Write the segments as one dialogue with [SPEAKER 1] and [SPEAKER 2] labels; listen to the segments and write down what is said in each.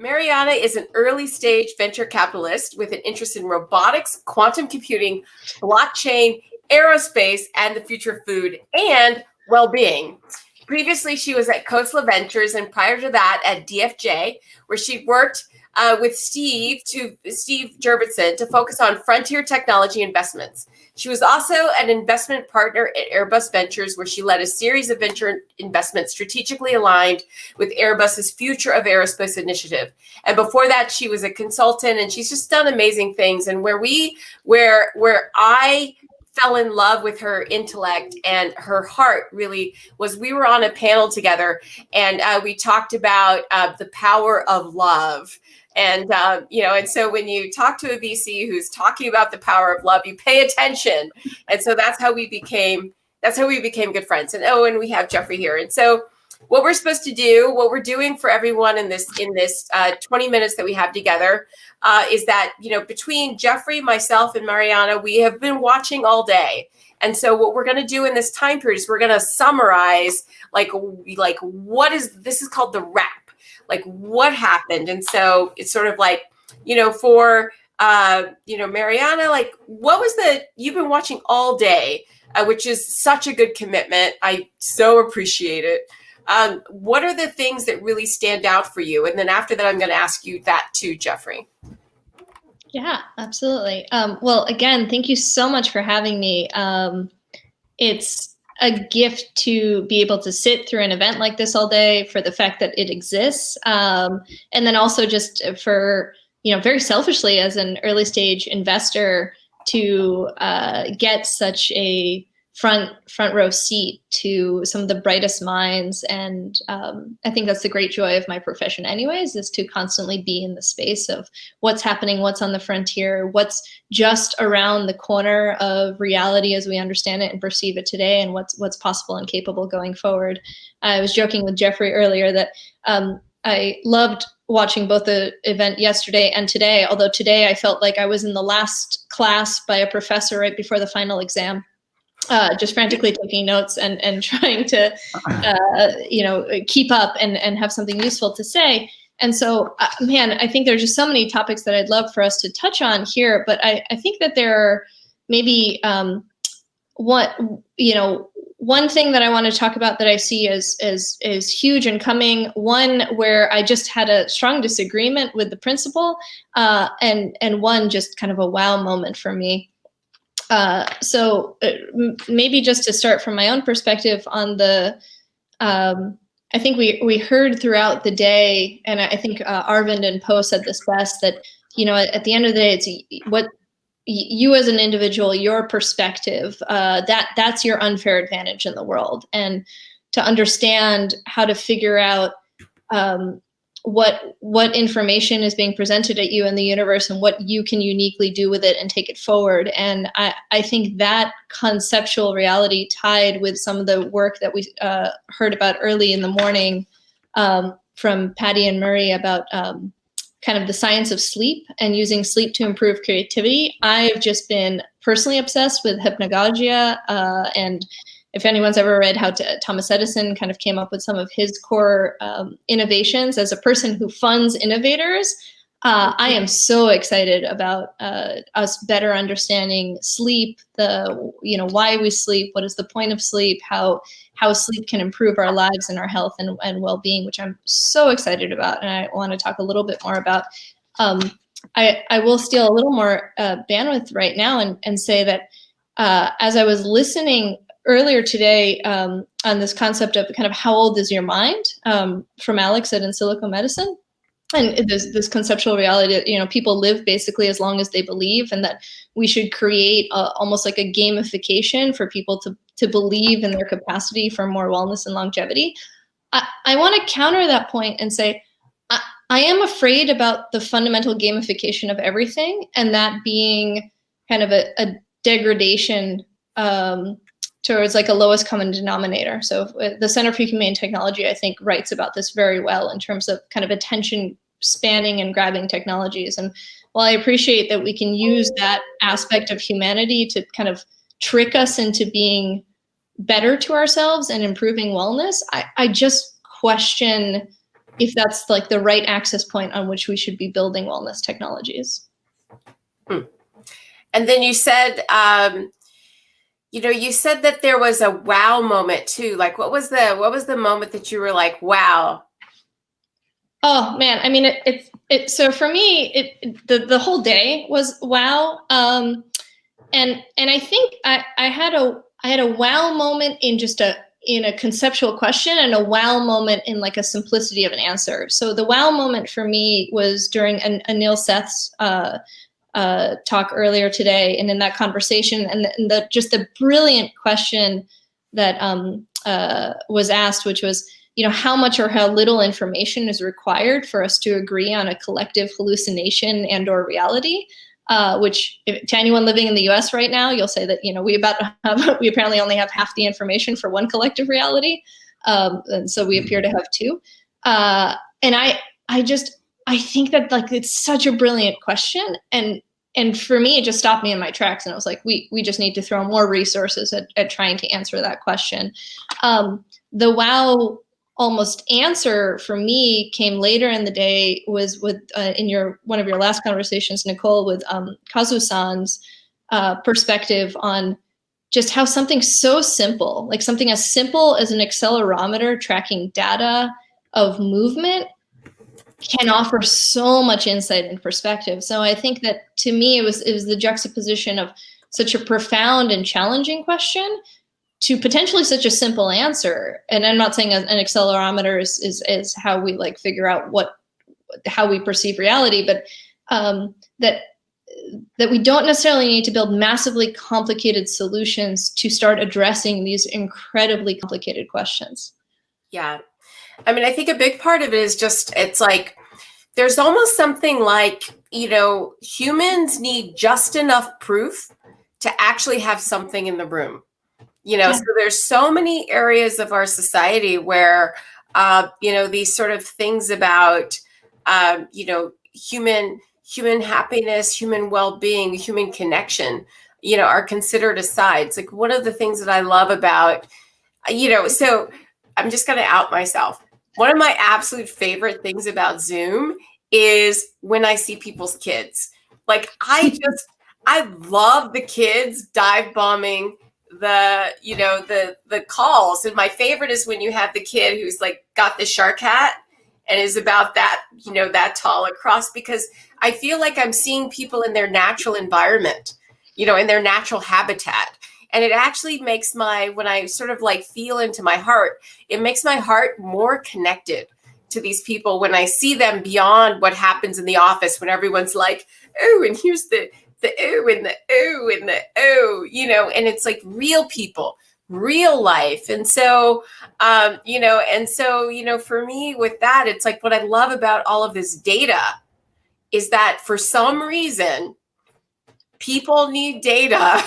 [SPEAKER 1] Maryanna is an early stage venture capitalist with an interest in robotics, quantum computing, blockchain, aerospace, and the future of food and well-being. Previously, she was at Khosla Ventures, and prior to that at DFJ, where she worked with Steve Jurvetson to focus on frontier technology investments. She was also an investment partner at Airbus Ventures, where she led a series of venture investments strategically aligned with Airbus's Future of Aerospace initiative. And before that, she was a consultant, and she's just done amazing things. And where I fell in love with her intellect and her heart really was we were on a panel together, and we talked about the power of love. And, and so when you talk to a VC who's talking about the power of love, you pay attention. And so that's how we became good friends. And we have Jeffery here. And so what we're supposed to do, what we're doing for everyone in this 20 minutes that we have together is that, between Jeffery, myself, and Maryanna, we have been watching all day. And so what we're going to do in this time period is we're going to summarize this is called the wrap. Like what happened. And so it's sort of like, for, Maryanna, like what was you've been watching all day, which is such a good commitment. I so appreciate it. What are the things that really stand out for you? And then after that, I'm going to ask you that too, Jeffery.
[SPEAKER 2] Yeah, absolutely. Well, again, thank you so much for having me. It's a gift to be able to sit through an event like this all day, for the fact that it exists. And then also just for, very selfishly as an early stage investor to get such a front row seat to some of the brightest minds. And I think that's the great joy of my profession anyways, is to constantly be in the space of what's happening, what's on the frontier, what's just around the corner of reality as we understand it and perceive it today, and what's possible and capable going forward. I was joking with Jeffery earlier that I loved watching both the event yesterday and today, although today I felt like I was in the last class by a professor right before the final exam. Just frantically taking notes and trying to, keep up and have something useful to say. And so, I think there's just so many topics that I'd love for us to touch on here. But I think that there are maybe one thing that I want to talk about that I see as huge and coming. One where I just had a strong disagreement with the principal, and one just kind of a wow moment for me. So maybe just to start from my own perspective on I think we heard throughout the day, and I think Arvind and Poe said this best, that, at the end of the day, it's what you as an individual, your perspective, that's your unfair advantage in the world. And to understand how to figure out what information is being presented at you in the universe and what you can uniquely do with it and take it forward. And I think that conceptual reality, tied with some of the work that we heard about early in the morning from Patty and Murray about kind of the science of sleep and using sleep to improve creativity. I've just been personally obsessed with hypnagogia, and if anyone's ever read how Thomas Edison kind of came up with some of his core innovations, as a person who funds innovators, I am so excited about us better understanding sleep, why we sleep, what is the point of sleep, how sleep can improve our lives and our health and well-being, which I'm so excited about. And I want to talk a little bit more about. I will steal a little more bandwidth right now and say that as I was listening earlier today on this concept of kind of how old is your mind from Alex at In Silico Medicine, and this conceptual reality that people live basically as long as they believe, and that we should create almost like a gamification for people to believe in their capacity for more wellness and longevity. I want to counter that point and say I am afraid about the fundamental gamification of everything, and that being kind of a degradation towards like a lowest common denominator. So the Center for Humane Technology, I think, writes about this very well in terms of kind of attention spanning and grabbing technologies. And while I appreciate that we can use that aspect of humanity to kind of trick us into being better to ourselves and improving wellness, I just question if that's like the right access point on which we should be building wellness technologies.
[SPEAKER 1] And then you said, you said that there was a wow moment too. Like, what was the moment that you were like, wow?
[SPEAKER 2] Oh man, I mean, so for me, the whole day was wow. And I think I had a wow moment in in a conceptual question, and a wow moment in like a simplicity of an answer. So the wow moment for me was during Anil Seth's talk earlier today, and in that conversation, and just the brilliant question that was asked, which was, how much or how little information is required for us to agree on a collective hallucination and or reality. Which, to anyone living in the U.S. right now, you'll say that we apparently only have half the information for one collective reality, and so we appear to have two. And I think that like it's such a brilliant question, and for me, it just stopped me in my tracks, and I was like, we just need to throw more resources at trying to answer that question. The wow almost answer for me came later in the day, was with in one of your last conversations, Nichol, with Kazu-san's perspective on just how something so simple, like something as simple as an accelerometer tracking data of movement, can offer so much insight and perspective. So I think that to me, it was the juxtaposition of such a profound and challenging question to potentially such a simple answer. And I'm not saying an accelerometer is how we like figure out how we perceive reality, but that we don't necessarily need to build massively complicated solutions to start addressing these incredibly complicated questions.
[SPEAKER 1] Yeah. I mean, I think a big part of it is just, it's like, there's almost something like, humans need just enough proof to actually have something in the room. So there's so many areas of our society where, these sort of things about, human happiness, human well-being, human connection, are considered asides. Like, one of the things that I love about, so I'm just going to out myself. One of my absolute favorite things about Zoom is when I see people's kids. Like, I love the kids dive bombing the calls. And my favorite is when you have the kid who's like got the shark hat and is about that, that tall across, because I feel like I'm seeing people in their natural environment, in their natural habitat. And it actually makes when I sort of like feel into my heart, it makes my heart more connected to these people when I see them beyond what happens in the office, when everyone's like, oh, and here's the ooh and the ooh and the ooh, and it's like real people, real life. And so, for me with that, it's like what I love about all of this data is that for some reason, people need data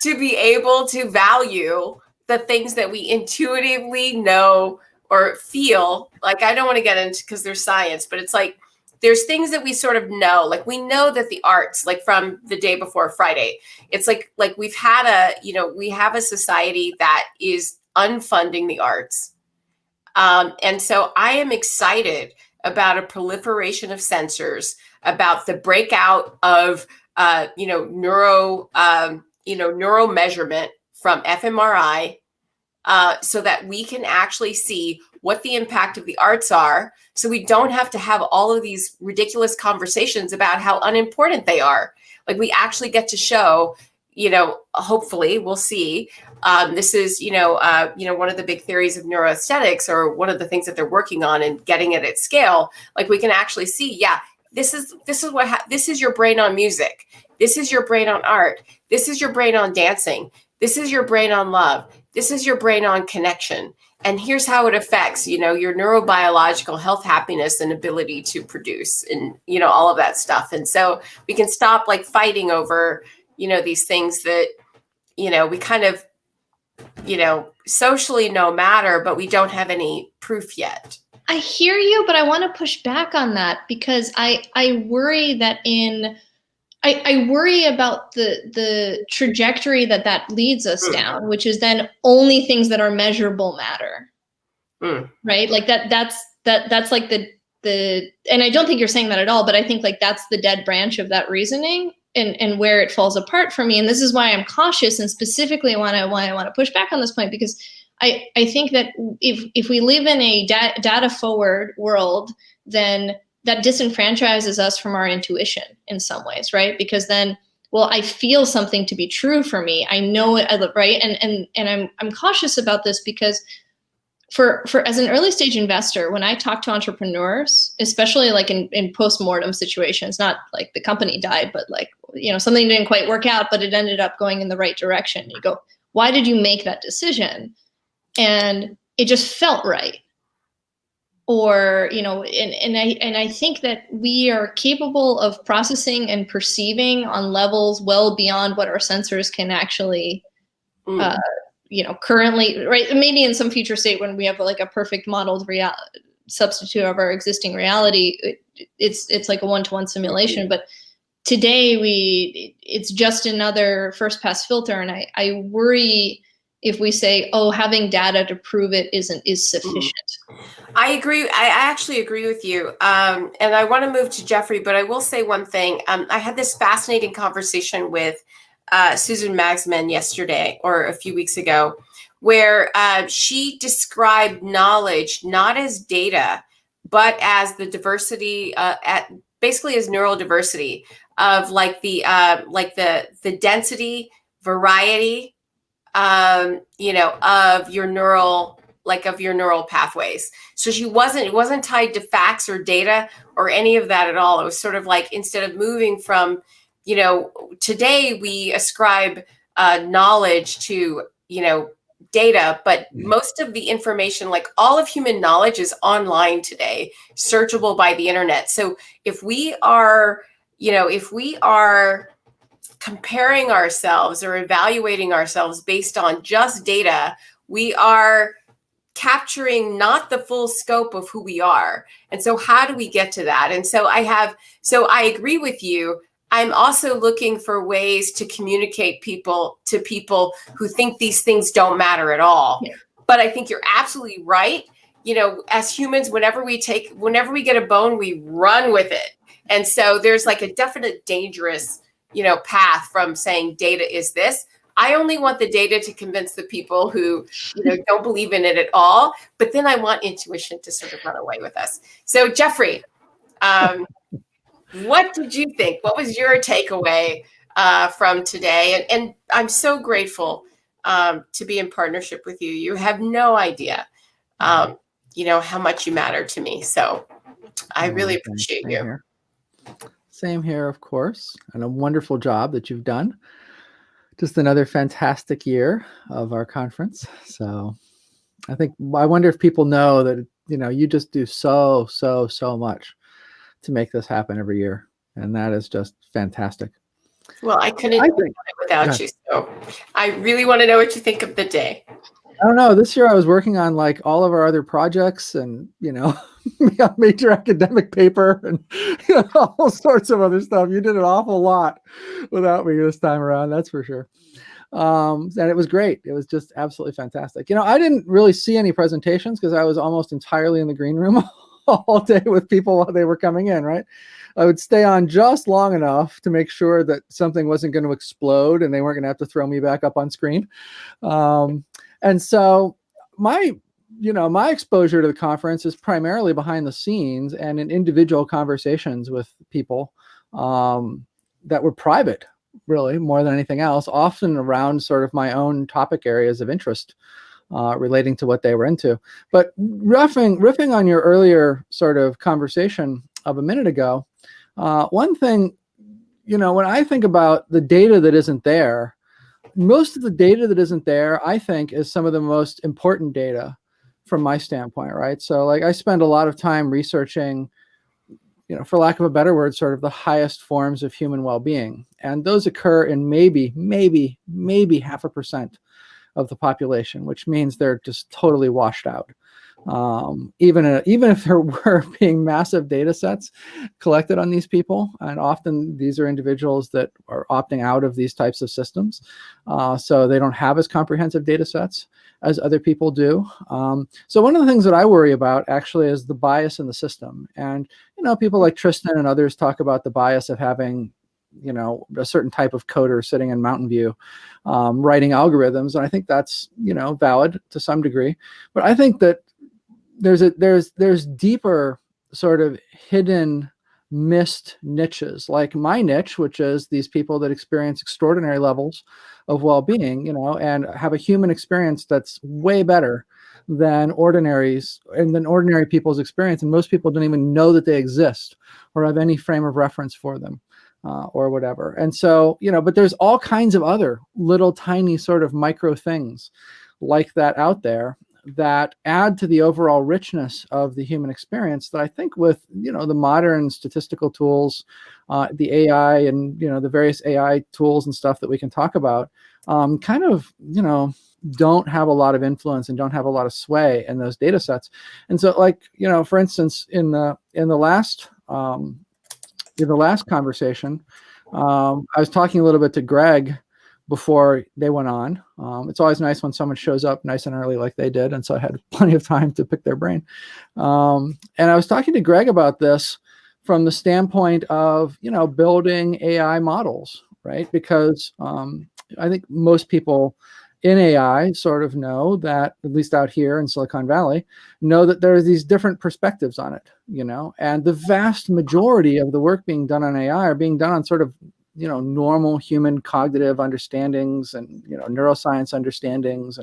[SPEAKER 1] to be able to value the things that we intuitively know or feel. Like, I don't want to get into, because there's science, but it's like, there's things that we sort of know, like we know that the arts, like from the day before Friday, it's like we have a society that is unfunding the arts. And so I am excited about a proliferation of sensors, about the breakout of, neuro measurement from fMRI, so that we can actually see what the impact of the arts are, so we don't have to have all of these ridiculous conversations about how unimportant they are. Like, we actually get to show, hopefully we'll see. This is, one of the big theories of neuroaesthetics, or one of the things that they're working on and getting it at scale. Like, we can actually see, this is your brain on music. This is your brain on art. This is your brain on dancing. This is your brain on love. This is your brain on connection. And here's how it affects, your neurobiological health, happiness, and ability to produce, and, all of that stuff. And so we can stop like fighting over, these things that, we kind of, socially know matter, but we don't have any proof yet.
[SPEAKER 2] I hear you, but I want to push back on that, because I worry that I worry about the trajectory that leads us down, which is then only things that are measurable matter. Right? Like that's that's like the and I don't think you're saying that at all, but I think like that's the dead branch of that reasoning and where it falls apart for me. And this is why I'm cautious, and specifically why I want to push back on this point, because I think that if we live in a data forward world, then that disenfranchises us from our intuition in some ways, right? Because then, well, I feel something to be true for me. I know it, right? And I'm cautious about this because for as an early stage investor, when I talk to entrepreneurs, especially like in post-mortem situations, not like the company died, but like, you know, something didn't quite work out, but it ended up going in the right direction. You go, why did you make that decision? And it just felt right. Or, you know, and I think that we are capable of processing and perceiving on levels well beyond what our sensors can actually you know, currently, right? Maybe in some future state when we have like a perfect modeled substitute of our existing reality, it's like a one-to-one simulation. But today it's just another first pass filter. And I worry if we say, oh, having data to prove it is sufficient.
[SPEAKER 1] I agree. I actually agree with you. And I want to move to Jeffrey, but I will say one thing. I had this fascinating conversation with Susan Magsman yesterday or a few weeks ago, where she described knowledge not as data, but as the diversity, basically as neural diversity of like the density, variety, you know, of your neural pathways. So it wasn't tied to facts or data or any of that at all. It was sort of like, instead of moving from, you know, today we ascribe knowledge to, you know, data, but most of the information, like all of human knowledge, is online today, searchable by the internet. So if we are comparing ourselves or evaluating ourselves based on just data, we are capturing not the full scope of who we are. And so how do we get to that? And so I agree with you. I'm also looking for ways to communicate to people who think these things don't matter at all. Yeah. But I think you're absolutely right. You know, as humans, whenever we get a bone, we run with it. And so there's like a definite dangerous, you know, path from saying data is this. I only want the data to convince the people who, you know, don't believe in it at all. But then I want intuition to sort of run away with us. So Jeffrey, what did you think? What was your takeaway from today? And I'm so grateful to be in partnership with you. You have no idea, you know, how much you matter to me. So I really appreciate you.
[SPEAKER 3] Same here, of course. And a wonderful job that you've done. Just another fantastic year of our conference. So I wonder if people know that, you know, you just do so much to make this happen every year. And that is just fantastic.
[SPEAKER 1] Well, I couldn't do it without you. So I really want to know what you think of the day.
[SPEAKER 3] I don't know. This year I was working on like all of our other projects and, you know, major academic paper and, you know, all sorts of other stuff. You did an awful lot without me this time around. That's for sure. And it was great. It was just absolutely fantastic. You know, I didn't really see any presentations because I was almost entirely in the green room all day with people while they were coming in, right? I would stay on just long enough to make sure that something wasn't going to explode and they weren't going to have to throw me back up on screen. And so my exposure to the conference is primarily behind the scenes and in individual conversations with people that were private, really, more than anything else, often around sort of my own topic areas of interest relating to what they were into. But riffing on your earlier sort of conversation of a minute ago, one thing, you know, when I think about the data that isn't there, most of the data that isn't there, I think, is some of the most important data from my standpoint, right? So like I spend a lot of time researching, you know, for lack of a better word, sort of the highest forms of human well-being. And those occur in maybe 0.5% of the population, which means they're just totally washed out. Even if there were being massive data sets collected on these people, and often these are individuals that are opting out of these types of systems, so they don't have as comprehensive data sets as other people do. So one of the things that I worry about actually is the bias in the system. And people like Tristan and others talk about the bias of having a certain type of coder sitting in Mountain View writing algorithms, and I think that's valid to some degree. But I think that there's deeper sort of hidden missed niches, like my niche, which is these people that experience extraordinary levels of well-being, and have a human experience that's way better than ordinary people's experience, and most people don't even know that they exist or have any frame of reference for them, or whatever. And so but there's all kinds of other little tiny sort of micro things like that out there that add to the overall richness of the human experience, that I think with the modern statistical tools, the AI and the various AI tools and stuff that we can talk about, kind of don't have a lot of influence and don't have a lot of sway in those data sets. And so, like for instance, in the last conversation, I was talking a little bit to Greg before they went on. It's always nice when someone shows up nice and early like they did, and so I had plenty of time to pick their brain. And I was talking to Greg about this from the standpoint of building AI models, right? Because I think most people in AI sort of know that, at least out here in Silicon Valley, know that there are these different perspectives on it, and the vast majority of the work being done on AI are being done on sort of normal human cognitive understandings and neuroscience understandings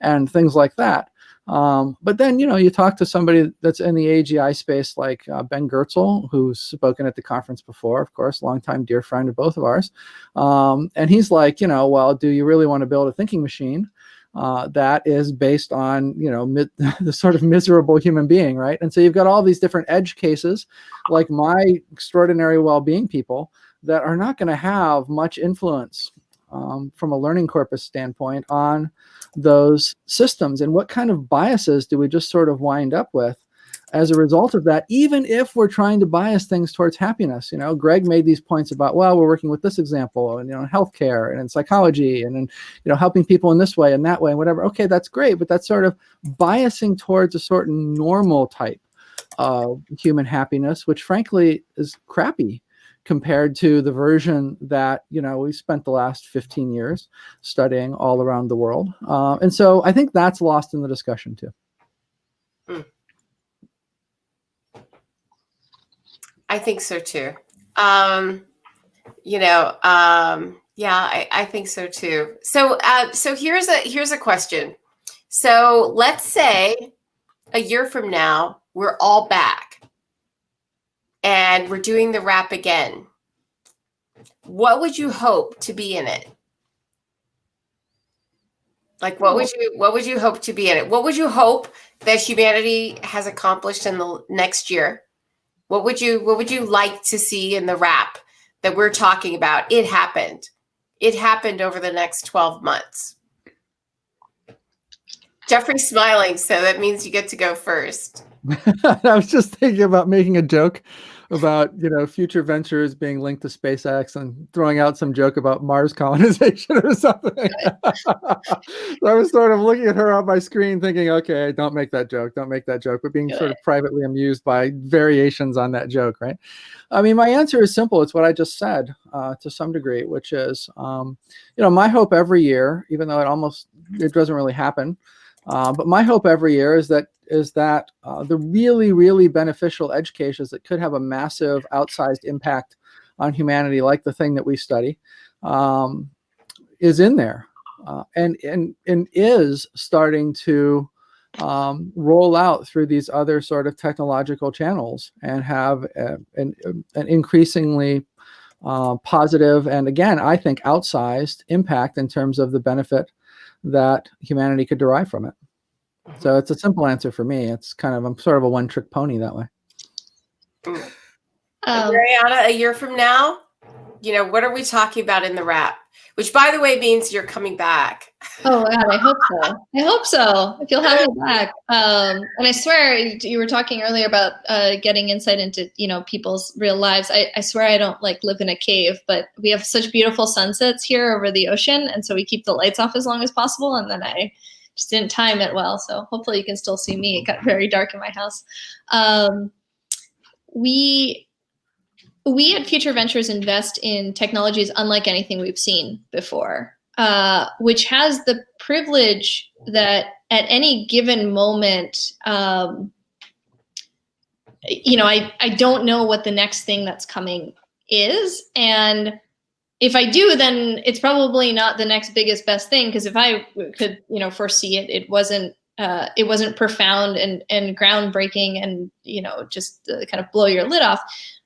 [SPEAKER 3] and things like that. But then you talk to somebody that's in the AGI space, like Ben Goertzel, who's spoken at the conference before, of course, longtime dear friend of both of ours, and he's like, well, do you really want to build a thinking machine that is based on the sort of miserable human being, right? And so you've got all these different edge cases, like my extraordinary well-being people, that are not going to have much influence from a learning corpus standpoint on those systems. And what kind of biases do we just sort of wind up with as a result of that, even if we're trying to bias things towards happiness? Greg made these points about, well, we're working with this example and healthcare and in psychology and in helping people in this way and that way and whatever. Okay, that's great, but that's sort of biasing towards a certain normal type of human happiness, which frankly is crappy compared to the version that we spent the last 15 years studying all around the world. And so I think that's lost in the discussion too.
[SPEAKER 1] I think so too. Yeah, I think so too. So here's a question. So let's say a year from now, we're all back and we're doing the wrap again. What would you hope to be in it? Like, what would you hope to be in it? What would you hope that humanity has accomplished in the next year? What would you like to see in the wrap that we're talking about? It happened over the next 12 months. Jeffrey's smiling, so that means you get to go first.
[SPEAKER 3] I was just thinking about making a joke about future ventures being linked to SpaceX and throwing out some joke about Mars colonization or something. So I was sort of looking at her on my screen thinking, okay, don't make that joke, but being sort of privately amused by variations on that joke, right? I mean, my answer is simple. It's what I just said to some degree, which is my hope every year, even though it doesn't really happen, but my hope every year is that the really, really beneficial edge cases that could have a massive outsized impact on humanity, like the thing that we study, is in there and is starting to roll out through these other sort of technological channels and have an increasingly positive and, again, I think outsized impact in terms of the benefit that humanity could derive from it. So it's a simple answer for me. I'm sort of a one-trick pony that way.
[SPEAKER 1] Maryanna, a year from now? what are we talking about in the wrap? Which, by the way, means you're coming back.
[SPEAKER 2] Oh, God, I hope so. I hope so. If you'll have me back. And I swear, you were talking earlier about getting insight into, people's real lives. I swear I don't live in a cave, but we have such beautiful sunsets here over the ocean. And so we keep the lights off as long as possible. And then I just didn't time it well. So hopefully you can still see me. It got very dark in my house. We at Future Ventures invest in technologies unlike anything we've seen before, which has the privilege that at any given moment, I don't know what the next thing that's coming is. And if I do, then it's probably not the next biggest best thing, because if I could, foresee it, it wasn't profound and groundbreaking and, just kind of blow your lid off.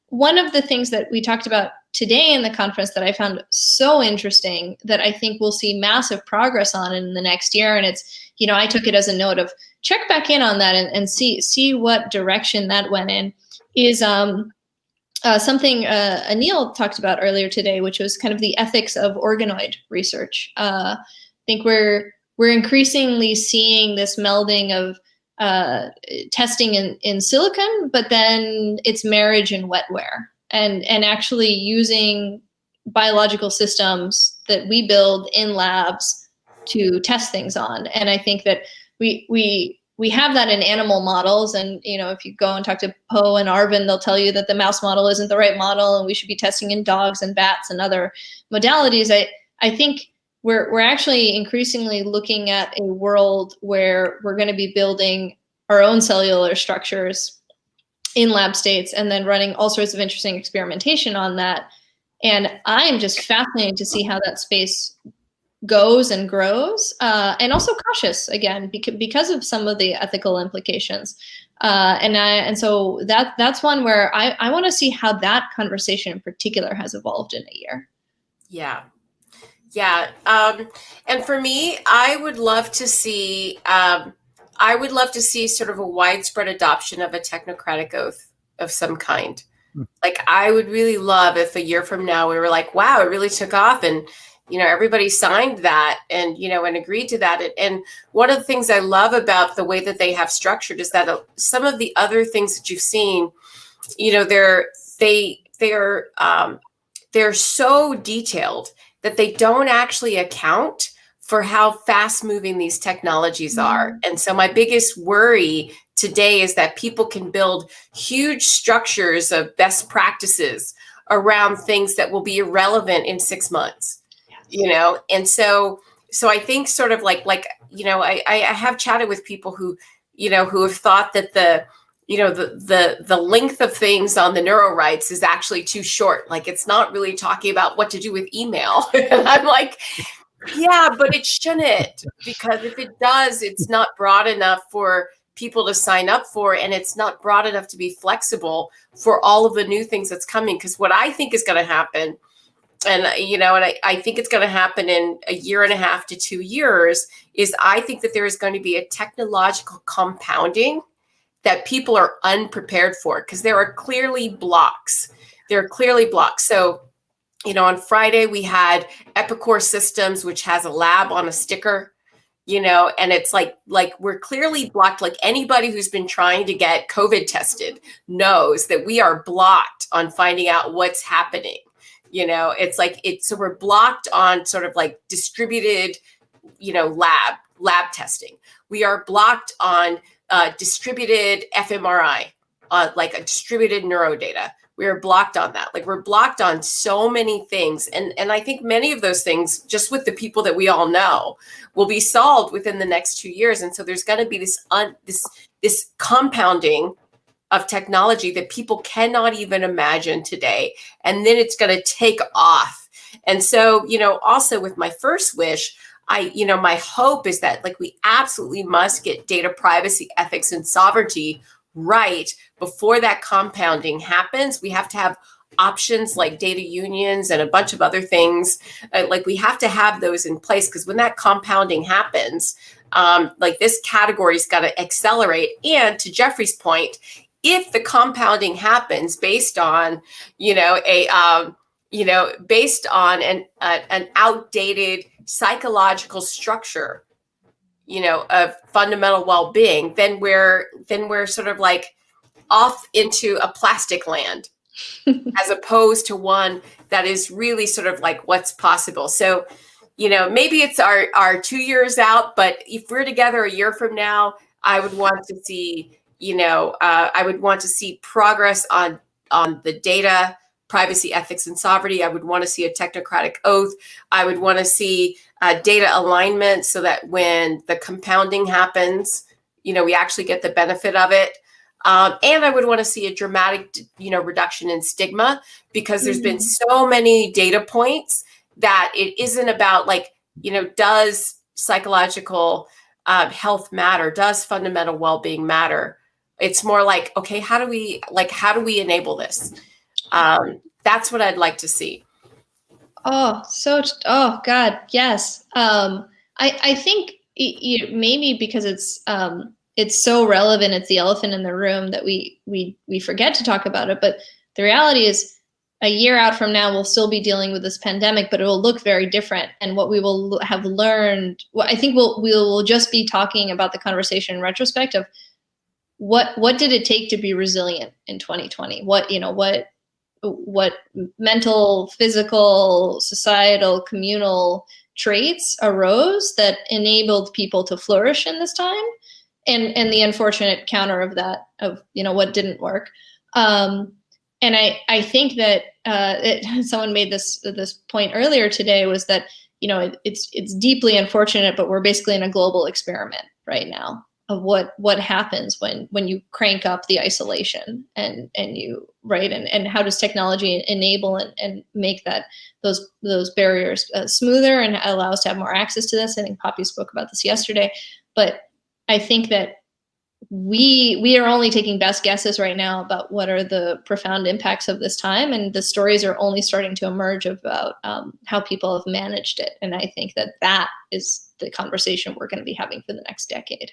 [SPEAKER 2] One of the things that we talked about today in the conference that I found so interesting that I think we'll see massive progress on in the next year, and it's, I took it as a note of check back in on that and see what direction that went in, is something Anil talked about earlier today, which was kind of the ethics of organoid research. I think we're increasingly seeing this melding of testing in silicon, but then it's marriage in wetware, and actually using biological systems that we build in labs to test things on. And I think that we have that in animal models. And, if you go and talk to Poe and Arvin, they'll tell you that the mouse model isn't the right model and we should be testing in dogs and bats and other modalities. I think we're actually increasingly looking at a world where we're going to be building our own cellular structures in lab states and then running all sorts of interesting experimentation on that. And I'm just fascinated to see how that space goes and grows, and also cautious again because of some of the ethical implications. And so that's one where I want to see how that conversation in particular has evolved in a year.
[SPEAKER 1] Yeah. Yeah. And for me, I would love to see sort of a widespread adoption of a technocratic oath of some kind. Like, I would really love if a year from now we were like, wow, it really took off, and everybody signed that and and agreed to that. And one of the things I love about the way that they have structured is that some of the other things that you've seen, they're so detailed that they don't actually account for how fast moving these technologies are. And so my biggest worry today is that people can build huge structures of best practices around things that will be irrelevant in 6 months, And so I think sort of I have chatted with people who have thought that the length of things on the neuro rights is actually too short. Like, it's not really talking about what to do with email. And I'm like, yeah, but it shouldn't, because if it does, it's not broad enough for people to sign up for, and it's not broad enough to be flexible for all of the new things that's coming. Because what I think is going to happen, and I think it's going to happen in a year and a half to 2 years, is I think that there is going to be a technological compounding that people are unprepared for, because there are clearly blocks. So, on Friday we had Epicor Systems, which has a lab on a sticker, and it's like we're clearly blocked. Like, anybody who's been trying to get COVID tested knows that we are blocked on finding out what's happening. So we're blocked on sort of like distributed, lab testing. We are blocked on distributed fMRI, like a distributed neurodata. We are blocked on that. Like, we're blocked on so many things. And I think many of those things, just with the people that we all know, will be solved within the next 2 years. And so there's going to be this compounding of technology that people cannot even imagine today. And then it's going to take off. And so, also with my first wish, my hope is that we absolutely must get data privacy, ethics, and sovereignty right before that compounding happens. We have to have options like data unions and a bunch of other things. We have to have those in place, because when that compounding happens, this category's got to accelerate. And to Jeffrey's point, if the compounding happens based on, based on an outdated psychological structure, of fundamental well-being, then we're sort of like off into a plastic land, as opposed to one that is really sort of like what's possible. So, maybe it's our 2 years out, but if we're together a year from now, I would want to see, I would want to see progress on the data, privacy, ethics, and sovereignty. I would want to see a technocratic oath. I would want to see data alignment so that when the compounding happens, we actually get the benefit of it. And I would want to see a dramatic, reduction in stigma, because there's been so many data points that it isn't about like, does psychological health matter? Does fundamental well-being matter? It's more like, okay, how do we enable this? That's what I'd like to see.
[SPEAKER 2] Oh God, yes. I think maybe because it's so relevant, it's the elephant in the room that we forget to talk about it. But the reality is, a year out from now, we'll still be dealing with this pandemic, but it will look very different. And what we will have learned, I think we'll just be talking about the conversation in retrospect of what did it take to be resilient in 2020? What mental, physical, societal, communal traits arose that enabled people to flourish in this time, and the unfortunate counter of that, of what didn't work. And I think that someone made this point earlier today, was that it's deeply unfortunate, but we're basically in a global experiment right now of what happens when you crank up the isolation and how does technology enable and make those barriers smoother and allow us to have more access to this. I think Poppy spoke about this yesterday, but I think that we are only taking best guesses right now about what are the profound impacts of this time, and the stories are only starting to emerge about how people have managed it. And I think that is the conversation we're going to be having for the next decade.